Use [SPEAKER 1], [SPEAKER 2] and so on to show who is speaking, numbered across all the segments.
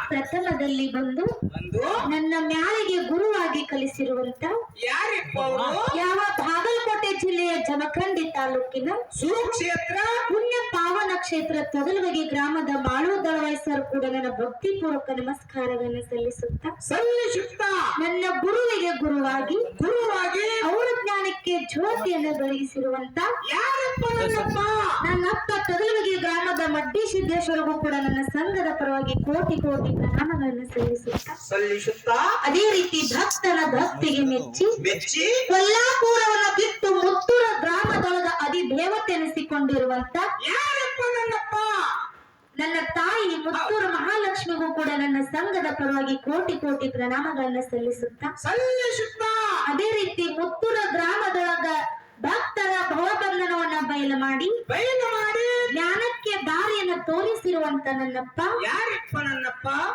[SPEAKER 1] ಪ್ರಥಮದಲ್ಲಿ ಬಂದು ನನ್ನ ಮ್ಯಾಲಿಗೆ ಗುರುವಾಗಿ ಕಲಿಸಿರುವಂತ ಯಾವ ಬಾಗಲಕೋಟೆ ಜಿಲ್ಲೆಯ ಜಮಖಂಡಿ ತಾಲೂಕಿನ
[SPEAKER 2] ಸುಕ್ಷೇತ್ರ
[SPEAKER 1] ಪುಣ್ಯ ಪಾವನ ಕ್ಷೇತ್ರ ತೊಗಲುವಗಿ ಗ್ರಾಮದ ಮಾಳು ದಳವಾಯಿ ಸರ್ ಕೂಡ ನನ್ನ ಭಕ್ತಿಪೂರ್ವಕ ನಮಸ್ಕಾರವನ್ನು ಸಲ್ಲಿಸುತ್ತಾ ನನ್ನ ಗುರುವಿಗೆ ಗುರುವಾಗಿ ಅವರ ಜ್ಞಾನಕ್ಕೆ ಜ್ಯೋತಿಯನ್ನು ಬೆಳಗಿಸಿರುವಂತ ನನ್ನಪ್ಪ ತೊಗಲುವಗಿ ಗ್ರಾಮದ ಮಡ್ಡಿ ಸಿದ್ದೇಶ್ವರಗೂ ಕೂಡ ನನ್ನ ಸಂಘದ ಪರವಾಗಿ ಕೋಟಿ ಕೋಟಿ ಪ್ರಣಾಮಗಳನ್ನು ಸಲ್ಲಿಸುತ್ತಾ ಅದೇ ರೀತಿ ಭಕ್ತನ ಭಕ್ತಿಗೆ ಮೆಚ್ಚಿ ಕೊಲ್ಲಾಪುರವನ್ನು ಬಿಟ್ಟು ಮುತ್ತೂರ ಗ್ರಾಮದೊಳಗ ಅಧಿದೇವತೆ ಎನಿಸಿಕೊಂಡಿರುವಂತ ನನ್ನ ತಾಯಿ ಮುತ್ತೂರು ಮಹಾಲಕ್ಷ್ಮಿಗೂ ಕೂಡ ನನ್ನ ಸಂಘದ ಪರವಾಗಿ ಕೋಟಿ ಕೋಟಿ ಪ್ರಣಾಮಗಳನ್ನು ಸಲ್ಲಿಸುತ್ತಾ ಅದೇ ರೀತಿ ಮುತ್ತೂರ ಗ್ರಾಮದೊಳಗ ಭಕ್ತರ ಭವಬಂಧನವನ್ನ ಬಯಲು ಮಾಡಿ ಜ್ಞಾನಕ್ಕೆ ದಾರಿಯನ್ನು ತೋರಿಸಿರುವಂತ ನನ್ನಪ್ಪ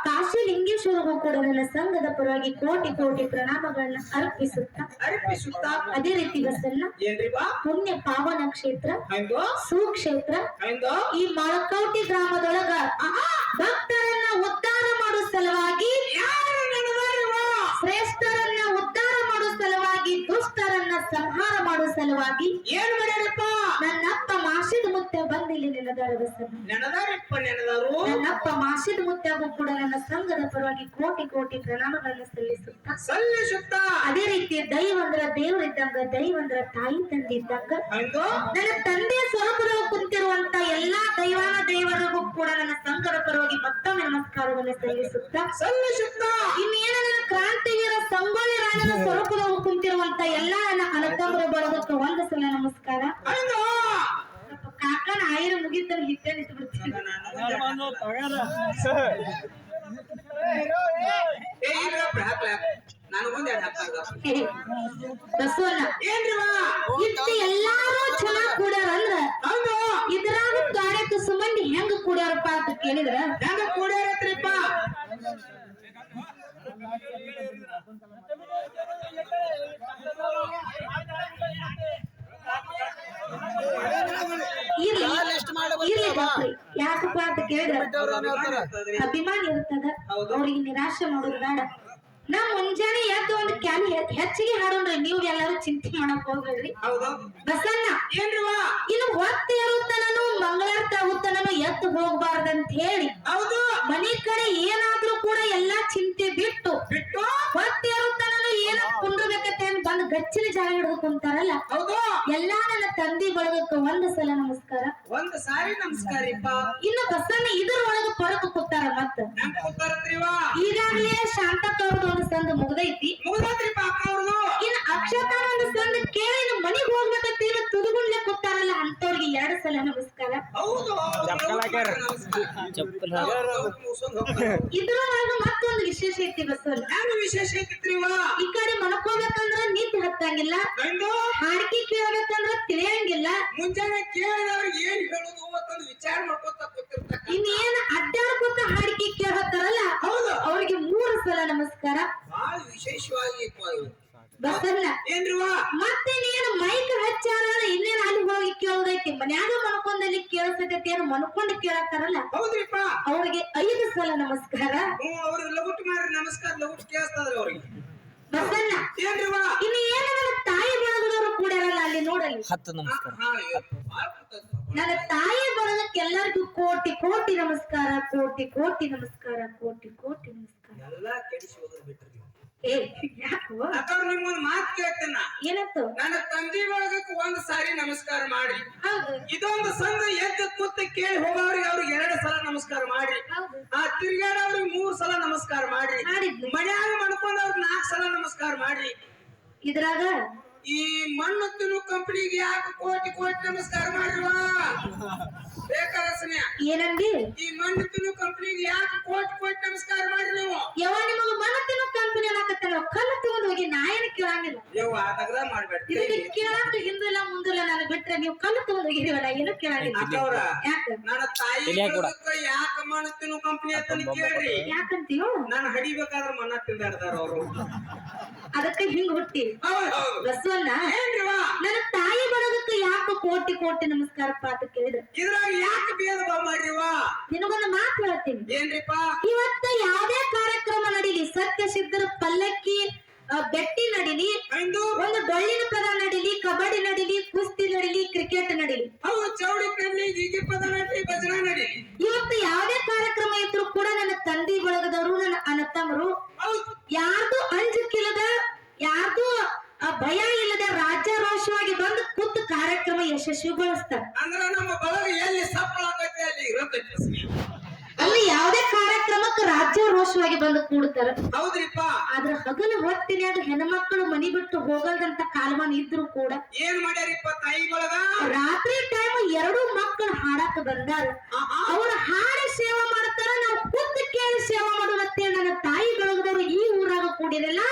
[SPEAKER 1] ಕಾಶಿ ಲಿಂಗೇಶ್ವರಗೂ ಕೂಡ ನನ್ನ ಸಂಘದ ಪರವಾಗಿ ಕೋಟಿ ಕೋಟಿ ಪ್ರಣಾಮಗಳನ್ನ ಅರ್ಪಿಸುತ್ತಾ ಅದೇ ರೀತಿ ಬಸನ್ನ ಪುಣ್ಯ ಪಾವನ ಕ್ಷೇತ್ರ ಸುಕ್ಷೇತ್ರ ಈ ಮೊಳಕೌಟಿ ಗ್ರಾಮದೊಳಗ ಭಕ್ತರನ್ನ ಉದ್ಧಾರ ಮಾಡುವ ಸಲುವಾಗಿ ಶ್ರೇಷ್ಠರನ್ನ ಉದ್ಧಾರ ಮಾಡುವ ಸಲುವಾಗಿ ದುಷ್ಟರನ್ನ ಸಂಹಾರ ಮಾಡುವ ಸಲುವಾಗಿ ಏನ್ ಮಾಡ್ಯಾರಪ್ಪ ನನ್ನಪ್ಪ ಮಾಸಿದ ಮುತ್ತೆ ಬಂದಿಲ್ಲಿ ನೆನೆದಾರ ನನ್ನಪ್ಪ ಮಾಸಿದ ಮುತ್ತೆಗೂ ಕೂಡ ನನ್ನ ಸಂಘದ ಪರವಾಗಿ ಕೋಟಿ ಕೋಟಿ ಪ್ರಣಾಮಗಳನ್ನು ಸಲ್ಲಿಸುತ್ತಾ ಅದೇ ರೀತಿ ದೈವ ಅಂದ್ರ ದೇವರಿದ್ದಂಗ ದೈವ ಅಂದ್ರ ತಾಯಿ ತಂದೆ ಇದ್ದಂಗ ನನ್ನ ತಂದೆಯ ಸ್ವರೂಪದಲ್ಲಿ ಕುಂತಿರುವಂತ ಎಲ್ಲಾ ದೈವಾನ ದೇವರಿಗೂ ಕೂಡ ನನ್ನ ಸಂಘದ ಪರವಾಗಿ ಮತ್ತೊಮ್ಮೆ ನಮಸ್ಕಾರವನ್ನು ಸಲ್ಲಿಸುತ್ತಾ ಇನ್ನೇನ ನನ್ನ ಕ್ರಾಂತಿವೀರ ಸಂಗೊಳ್ಳಿ ರಾಯನ ಸ್ವರೂಪದಲ್ಲಿ ಕುಂತಿರುವಂತ ಎಲ್ಲಾ ನನ್ನ ಅನಕಂಬರ ಬಳಗಕ್ಕೆ ಒಂದು ಸಲ ನಮಸ್ಕಾರ ಕಾಕನ ಆಯಿರ ಮುಗಿತಾರೆ ಹಿಟ್ಟೆ ನಿಂತು ಬಿಡ್ತೀನಿ ಎಲ್ಲಾರು ಚೆನ್ನಾಗ್ ಕೂಡ್ಯಾರ ಅಂದ್ರ ಇದ್ರಾಗ ಕಾರ್ಯಕ್ಕೆ ಸುಮಂದಿ ಹೆಂಗ ಕೂಡ್ಯಾರಪ್ಪ ಅಂತ ಕೇಳಿದ್ರ ಹೆಂಗ ಕೂಡ್ಯಾರತ್ರಿಪ್ಪ ಯಾಕಪ್ಪ ಅಂತ ಕೇಳಿದ್ರ ಅಭಿಮಾನಿ ಇರ್ತದ ಅವ್ರಿಗೆ ನಿರಾಶೆ ಮಾಡೋದು ಬೇಡ ನಾ ಮುಂಜಾನೆ ಎದ್ದು ಒಂದು ಕ್ಯಾನ್ ಹೆಚ್ಚಿಗೆ ಹಾಡೋಣ್ರಿ ನೀವು ಎಲ್ಲರೂ ಚಿಂತೆ ಮಾಡಕ್ ಹೋಗ್ಬೇಡ್ರಿ ಬಸನ್ನ ಇನ್ನು ಹೊತ್ತು ಇರುತ್ತಾನೂ ಮಂಗಳಾರ್ಥ ಆಗುತ್ತಾನೂ ಎದ್ದು ಹೋಗ್ಬಾರ್ದಂತ ಹೇಳಿ ಮನೆ ಕಡೆ ಏನಾದ್ರೂ ಕೂಡ ಎಲ್ಲಾ ಚಿಂತೆ ಬಿಟ್ಟು ಹೊತ್ತು ಇರುತ್ತಾನೂ ಏನ ಕುಂಡ್ರಬೇಕತ್ತೆ ಅಂತ ಬಂದು ಗಚ್ಚಿನ ಜಾಗ ಹಿಡಿದು ಕುಂತಾರಲ್ಲ ಎಲ್ಲಾ ನನ್ನ ತಂದೆ ಬಳಗಕ್ಕೆ ಒಂದು ಸಲ ನಮಸ್ಕಾರ ಇನ್ನು ಬಸನ್ನ ಇದ್ರ ಒಳಗ ಪರಕ ಕೂತಾರ ಮತ್ತ ಈಗಾಗಲೇ ಶಾಂತಪ್ಪ ಅವ್ರದ್ದು ಒಂದು ಸಂದ ಮುಗ್ದೈತಿ ಇನ್ನು ಅಕ್ಷತಾ ಒಂದು ಸಂದ ಕೇಳಿ ಮನಿಗ್ ಹೋಗ್ಬೇಕಂತ ತುದುಗುಂಡ್ಲೆ ಕೂತಾರಲ್ಲ ಅಂತವ್ರಿಗೆ 2 ಸಲ ನಮಸ್ಕಾರ ಇದ್ರೊಳಗ ಮತ್ತೊಂದು ವಿಶೇಷ ಐತಿ ಬಸವಣ್ಣ ಈ ಕಡೆ ಮನ್ಕೋಬೇಕಂದ್ರ ನಿದ್ದೆ ಹತ್ತಂಗಿಲ್ಲ ಹಾಡ್ಕಿ ಕೇಳ್ಬೇಕಂದ್ರ ತಿಳಿಯಂಗಿಲ್ಲ ಮುಂಜಾನೆ ಕೇಳಿದವ್ರಿಗೆ ಏನ್ ಹೇಳುದು ಅಂತಂದು ವಿಚಾರ ಮಾಡ್ಕೊತ ಕೂತಿರ್ತಾರ ಇನ್ನೇನ್ ಅಡ್ಡಾಡ್ಕೊತ ಹಾಡ್ಕಿ ಕೇಳತ್ತಾರಲ್ಲ ಅವ್ರಿಗೆ 3 ಸಲ ನಮಸ್ಕಾರ ಬಹಳ ವಿಶೇಷವಾಗಿ ಬಸಲ್ಲ ಮತ್ತೆ ನೀನು ಮೈಕ್ ಹಚ್ಚಾರ ಇನ್ನೇನು ಅಲ್ಲಿ ಹೋಗಿ ಕೇಳೋದೈತಿ ಮನ್ಯಾಗ ಮನ್ಕೊಂಡಲ್ಲಿ ಕೇಳಿಸತೈತಿ ಏನು ಮನ್ಕೊಂಡು ಕೇಳತ್ತಾರಲ್ಲ ಅವ್ರಿಗೆ 5 ಸಲ ನಮಸ್ಕಾರ ನಮಸ್ಕಾರ ಬಸಲ್ಲ ಇನ್ನು ಏನು ನನ್ನ ತಾಯಿ ಬಳಗದವರು ಕೂಡ್ಯಾರಲ್ಲ ಅಲ್ಲಿ ನೋಡಲಿ 10 ನಮಸ್ಕಾರ ನನ್ನ ತಾಯಿ ಬಳಗಕ್ಕೆ ಎಲ್ಲರಿಗೂ ಕೋಟಿ ಕೋಟಿ ನಮಸ್ಕಾರ ಕೋಟಿ ಕೋಟಿ ನಮಸ್ಕಾರ ಕೋಟಿ ಕೋಟಿ ನಮಸ್ಕಾರ ಎಲ್ಲಾ ಕೆಡಿಸಿ ಹೋದ್ರು ಬಿಟ್ರಿ ನಿಮ್ಮೊಂದು ಮಾತು ಕೇಳ್ತೇನ ಏನತ್ತು ನನ್ನ ತಂದೆ ಬಳಗಕ್ಕೆ 1 ಸಾರಿ ನಮಸ್ಕಾರ ಮಾಡಿ ಇದೊಂದು ಸಂಘ ಎದ್ದು ಕೂತ ಕೇಳಿ ಹೋಗೋರಿಗೆ ಅವ್ರಿಗೆ 2 ಸಲ ನಮಸ್ಕಾರ ಮಾಡಿ ಆ ತಿರ್ಗಾಡವ್ರಿಗೆ 3 ಸಲ ನಮಸ್ಕಾರ ಮಾಡಿ ಮನ್ಯಾಗ ಮಾಡ್ಕೊಂಡವ್ರಿಗೆ 4 ಸಲ ನಮಸ್ಕಾರ ಮಾಡಿ ಇದ್ರಾಗ ಈ ಮಣ್ಣು ತಿನ್ನು ಕಂಪನಿಗೆ ಯಾಕೆ ಕೋಟಿ ಕೋಟಿ ನಮಸ್ಕಾರ ಮಾಡಿಲ್ವಾ ಏನಂದಿ ಈ ಮಣ್ಣು ತಿನ್ನು ಕಂಪನಿಗೆ ಯಾಕೆ ಕೋಟಿ ಕೋಟಿ ನಮಸ್ಕಾರ ಮಾಡಿ ನೀವು ಯಾವ ನಿಮಗೆ ಮಣ್ಣು ತಿನ್ನು ಕಂಪನಿ ಅನ್ನಕತ್ತಾರ ಕಲ್ಲು ತಗೊಂಡು ಹೋಗಿ ನಾ ಏನು ಕೇಳಂಗಿಲ್ಲ ಯವ್ವ ಅದ
[SPEAKER 2] ತಗದ ಮಾಡ್ಬೇಡ
[SPEAKER 1] ಇದಕ್ಕೆ ಕೇಳಾಕ ಹಿಂದಿಲ್ಲ ಮುಂದಿಲ್ಲ ನಾನು ಬಿಟ್ರೆ ನೀವು ಕಲ್ಲು ತಗೊಂಡ್ ಹೋಗಿದೀವಲ್ಲ ಏನು ಕೇಳಾಗಿಲ್ಲ
[SPEAKER 2] ಅಕ್ಕವ್ರ
[SPEAKER 1] ಯಾಕ
[SPEAKER 2] ನನ್ನ ತಾಯಿ ಯಾಕ ಮಾಡ್ತೀನೋ ಕಂಪ್ನಿ ಅಂತ ಕೇಳ್ರಿ
[SPEAKER 1] ಯಾಕಂತೀಯೋ
[SPEAKER 2] ನಾನು ಹಡಿಬೇಕಾದ್ರ ಮನ್ನ ತಿಂದಾಡ್ದಾರ ಅವರು
[SPEAKER 1] ಅದಕ್ಕೆ ಹಿಂಗ್ ಹುಟ್ಟಿ
[SPEAKER 2] ಹೌದು
[SPEAKER 1] ಬಸವಣ್ಣ
[SPEAKER 2] ಏನ್ರಿವಾ
[SPEAKER 1] ನನ್ನ ತಾಯಿ ಬರೋದಕ್ಕೆ ಯಾಕ ಕೋಟಿ ಕೋಟಿ ನಮಸ್ಕಾರಪ್ಪ ಅಂತ ಕೇಳಿದ್ರೆ
[SPEAKER 2] ಇದ್ರಾಗ ಯಾಕೆ ಭೇದ ಭಾವ ಮಾಡ್ರಿವಾ
[SPEAKER 1] ನಿನಗೊಂದು ಮಾತು ಹೇಳ್ತೀನಿ
[SPEAKER 2] ಏನ್ರಿಪ್ಪ
[SPEAKER 1] ಇವತ್ತ ಯಾವ್ದೇ ಕಾರ್ಯಕ್ರಮ ನಡೀಲಿ ಸತ್ಯ ಸಿದ್ಧರ ಪಲ್ಲಕ್ಕಿ ಬೆಟ್ಟಿ ನಡೀಲಿ ಒಂದು ಡೊಳ್ಳಿನ ಪದ ನಡೀಲಿ ಕಬಡ್ಡಿ ನಡೀಲಿ ಕುಸ್ತಿ ನಡೀಲಿ ಕ್ರಿಕೆಟ್ ನಡೀಲಿ
[SPEAKER 2] ಅವು ಚೌಡಿ ನಡೀಲಿ ಗೀಗಿ ಪದ ನಡೀಲಿ ಭಜನಾ ನಡೀಲಿ
[SPEAKER 1] ಇವತ್ತು ಯಾವ್ದೇ ಕಾರ್ಯಕ್ರಮ ಇದ್ರು ಕೂಡ ನನ್ನ ತಂದೆ ಬಳಗದವರು ನನ್ನ ಅಣ್ಣ ತಮ್ಮರು ಯಾರ್ದು ಅಂಜಿಕಿಲ್ಲದ ಯಾರ್ದು ಭಯ ಇಲ್ಲದ ರಾಜ್ಯಾರೋಷವಾಗಿ ಬಂದು ಕೂತು ಕಾರ್ಯಕ್ರಮ ಯಶಸ್ವಿಗೊಳಿಸ್ತಾರೆ
[SPEAKER 2] ಅಂದ್ರ ನಮ್ಮ ಬಳಗ ಎಲ್ಲಿ ಸಫಲ ಆಗತ್ತೆ ಅಲ್ಲಿ ಇರತೈತಿ
[SPEAKER 1] ಅಲ್ಲಿ ಯಾವ್ದೇ ಕಾರ್ಯಕ್ರಮಕ್ಕೆ ರಾಜ್ಯಾರೋಷವಾಗಿ ಬಂದು ಕೂಡ್ತಾರ
[SPEAKER 2] ಹೌದ್ರಿಪ್ಪ
[SPEAKER 1] ಆದ್ರ ಹಗಲು ಹೊತ್ತಿನ್ಯಾಗ ಹೆಣ್ಮಕ್ಳು ಮನಿ ಬಿಟ್ಟು ಹೋಗಲ್ದಂತ ಕಾಲಮಾನ ಇದ್ರು ಕೂಡ
[SPEAKER 2] ಏನ್ ಮಾಡ್ಯಾರಿಪ್ಪ ತಾಯಿ ಬಳಗ
[SPEAKER 1] ರಾತ್ರಿ ಟೈಮ್ ಎರಡು ಮಕ್ಕಳು ಹಾಡಾಕ ಬಂದಾರ ಅವ್ರ ಹಾಡಿ ಸೇವಾ ಮಾಡ್ತಾರ ನಾವು ಕೂತು ಕೇಳಿ ಸೇವಾ ಮಾಡುವತ್ತೆ ನನ್ನ ತಾಯಿ ಬಳಗದವ್ರು ಈ ಊರಾಗ ಕೂಡಿರಲ್ಲ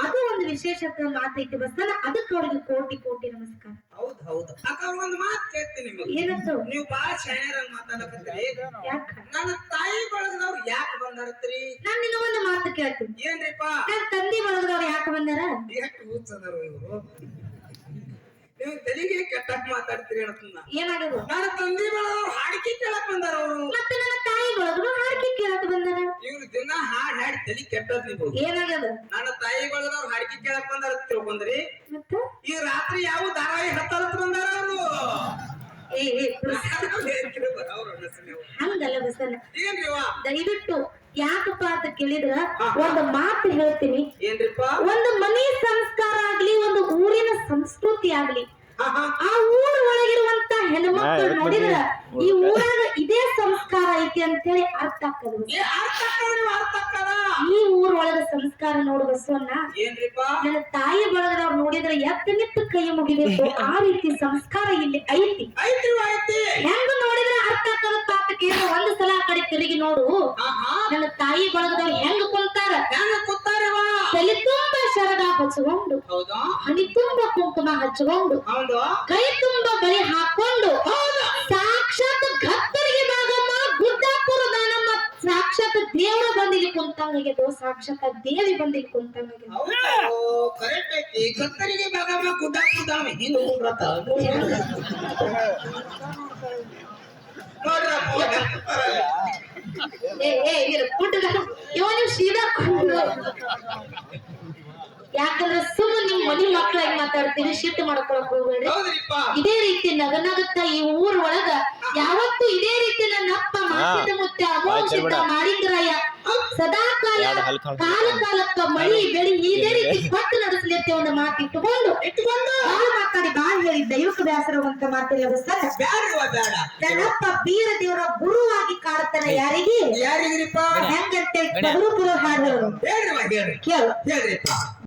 [SPEAKER 1] ಅದು ಒಂದು ವಿಶೇಷತೆ ಮಾತೈತಿ ಬಸ್ಸಲ್ಲ ಅದಕ್ಕೆ ಅವ್ರಿಗೆ ಕೋಟಿ ಕೋಟಿ ನಮಸ್ಕಾರ
[SPEAKER 2] ಹೌದ್ ಹೌದು ಅಕ್ಕ ಒಂದು ಮಾತು ಕೇಳ್ತೀನಿ ನಿಮಗೆ
[SPEAKER 1] ಏನಂತ
[SPEAKER 2] ನೀವು ಬಾಳ ಶಾಣ್ಯರಂಗ್ ಮಾತಾಡಕತ್ತೀರಿ
[SPEAKER 1] ಯಾಕ
[SPEAKER 2] ನನ್ನ ತಾಯಿ ಬಳಗದವ್ರು ಯಾಕೆ ಬಂದಾರತ್ರಿ
[SPEAKER 1] ನಾನ್ ನಿನ್ನ ಒಂದು ಮಾತು ಕೇಳ್ತೀನಿ
[SPEAKER 2] ಏನ್ರಿಪ್ಪ
[SPEAKER 1] ನನ್ನ ತಂದೆ ಬಳಗದವ್ರು ಯಾಕೆ ಬಂದಾರ
[SPEAKER 2] ಎಷ್ಟು ಹುಚ್ಚದಾರ ಇವರು ನೀವು ತೆಲಿಗೆ ಕೆಟ್ಟಾಕ್ ಮಾತಾಡ್ತೀರಿ ಹೇಳ್ತನ್ನ
[SPEAKER 1] ಏನಾಗದು
[SPEAKER 2] ನನ್ನ ತಂದೆ ಬಳಗದವ್ರು ಹಾಡಿಕೆ ಕೇಳಕ್ ಬಂದಾರ ಅವರು
[SPEAKER 1] ಮತ್ತೆ ನನ್ನ ತಾಯಿ ಬಳಗದವ್ರು ಹಾಡಿಕೆ ಕೇಳಕ್ ಬಂದಾರ
[SPEAKER 2] ಇವ್ರು ದಿನ ಹಾಡಿ ತಲಿ ಕೆಟ್ಟದ್ ನೀವು
[SPEAKER 1] ಏನಾಗದ
[SPEAKER 2] ನನ್ನ ತಾಯಿ ಬಳಗದವ್ರು ಹಾಡಿಕೆ ಕೇಳಕ್ ಬಂದಾರ ತಿಳ್ಕೊಂಡ್ರಿ
[SPEAKER 1] ಮತ್ತೆ
[SPEAKER 2] ಈ ರಾತ್ರಿ ಯಾವ ಧಾರಾವಾಹಿ ಹತ್ತಾರತ್ ಬಂದಾರ ಅವರು
[SPEAKER 1] ಏ ಹಂಗಲ್ಲ ಬಸಲ್ಲ
[SPEAKER 2] ಏನ್ರಿವಾ
[SPEAKER 1] ದಯವಿಟ್ಟು ಯಾಕಪ್ಪ ಅಂತ ಕೇಳಿದ್ರ ಒಂದು ಮಾತು ಹೇಳ್ತೀನಿ
[SPEAKER 2] ಏನ್ರಿಪ್ಪ
[SPEAKER 1] ಒಂದು ಮನೆ ಸಂಸ್ಕಾರ ಆಗ್ಲಿ ಒಂದು ಊರಿನ ಸಂಸ್ಕೃತಿ ಆಗ್ಲಿ ಆ ಊರ ಒಳಗಿರುವಂತ ಹೆಣ್ಮಕ್ಳು ನೋಡಿದ್ರ ಈ ಊರಾಗ ಇದೇ ಸಂಸ್ಕಾರ ಐತಿ ಅಂತ ಹೇಳಿ ಅರ್ಥ ಆಗ್ತದ ಈ ಊರ ಒಳಗ ಸಂಸ್ಕಾರ ನೋಡು ಬಸವಣ್ಣ
[SPEAKER 2] ಏನ್ರಿಪ್ಪ
[SPEAKER 1] ನನ್ನ ತಾಯಿ ಬಳಗದವ್ರು ನೋಡಿದ್ರೆ ಎತ್ತ ನಿತ್ತು ಕೈ ಮುಗಿಬೇಕು ಆ ರೀತಿ ಸಂಸ್ಕಾರ ಇಲ್ಲಿ ಐತಿ ಹೆಂಗ ನೋಡಿದ್ರೆ ಅರ್ಥ ಆಗ್ತದಪ್ಪ ಅಂತ ಕೇಳಿದ್ರೆ ಒಂದು ಸಲ ಆ ಕಡೆ ತಿರುಗಿ ನೋಡು ನನ್ನ ತಾಯಿ ಬಳಗದವ್ರು ಹೆಂಗ ಕುಂತಾರ ತಲೆ ತುಂಬ ಶರಗ ಹಚ್ಕೊಂಡು ಹನಿ ತುಂಬ ಕುಂಕುಮ ಹಚ್ಕೊಂಡು ಕೈ ತುಂಬ ಬಳಿ ಹಾಕೊಂಡು ಸಾಕ್ಷಾತ್ ಭಕ್ತರಿಗೆ ಭಾಗಮ್ಮ ಗುಡ್ಡಾಪುರ ದಾನಮ್ಮ ಸಾಕ್ಷಾತ್ ದೇವರ ಬಂದಿಗೆ ಕುಂತಂಗಾಗ್ಯದು ಸಾಕ್ಷಾತ್ ದೇವಿ ಬಂದಿಗೆ ಕುಂತಂಗಾಗ್ಯದು
[SPEAKER 2] ಕರೆಕ್ಟ್ ಐತಿ ಕತ್ತರಿಗೆ ಭಾಗಮ್ಮ ಗುಡ್ಡಾಪುರ ಹಿಂಗ
[SPEAKER 1] ನೀವು ಸೀದಾ ಯಾಕಂದ್ರೆ ಸುಮ್ಮನೆ ನಿಮ್ ಮನಿ ಮಕ್ಳಾಗಿ ಮಾತಾಡ್ತೀರಿ ಶಿಫ್ಟ್ ಮಾಡ್ಕೊಳಕ್ ಹೋಗ್ಬೇಡಿ ಇದೇ ರೀತಿ ನಗನಗುತ್ತ ಈ ಊರ್ ಒಳಗ ಯಾವತ್ತು ಇದೇ ರೀತಿ ನನ್ನ ಅಪ್ಪ ಮಾಸಿದ ಮುತ್ತೆ ಅಮೋಷಿತ ಮಾರಿಂದ್ರಾಯ ಸದಾ ಕಾಲ ಕಾಲ ಕಾಲಕ್ಕ ಮಳಿ ಬೆಳಿ ಇದೇ ರೀತಿ ಪಟ್ಟು ನಡೆಸಲಿ ಅಂತ ಒಂದು ಮಾತು ಇಟ್ಟುಕೊಂಡು ಬಾಳ ಮಾತಾಡಿ ಬಾಳ ಹೇಳಿ ದೈವಕ್ಕೆ ಬೇಸರವಂತ ಮಾತಿಲ್ಲ ನನ್ನಪ್ಪ ಬೀರ ದೇವರ ಗುರುವಾಗಿ ಕಾಡ್ತಾನ ಯಾರಿಗೆ
[SPEAKER 2] ಯಾರಿಗ್ರಿಪ್ಪ
[SPEAKER 1] ಹೆಂಗಂತೆ ಗುರುಪುರ ಹಾಡು ಕೇಳು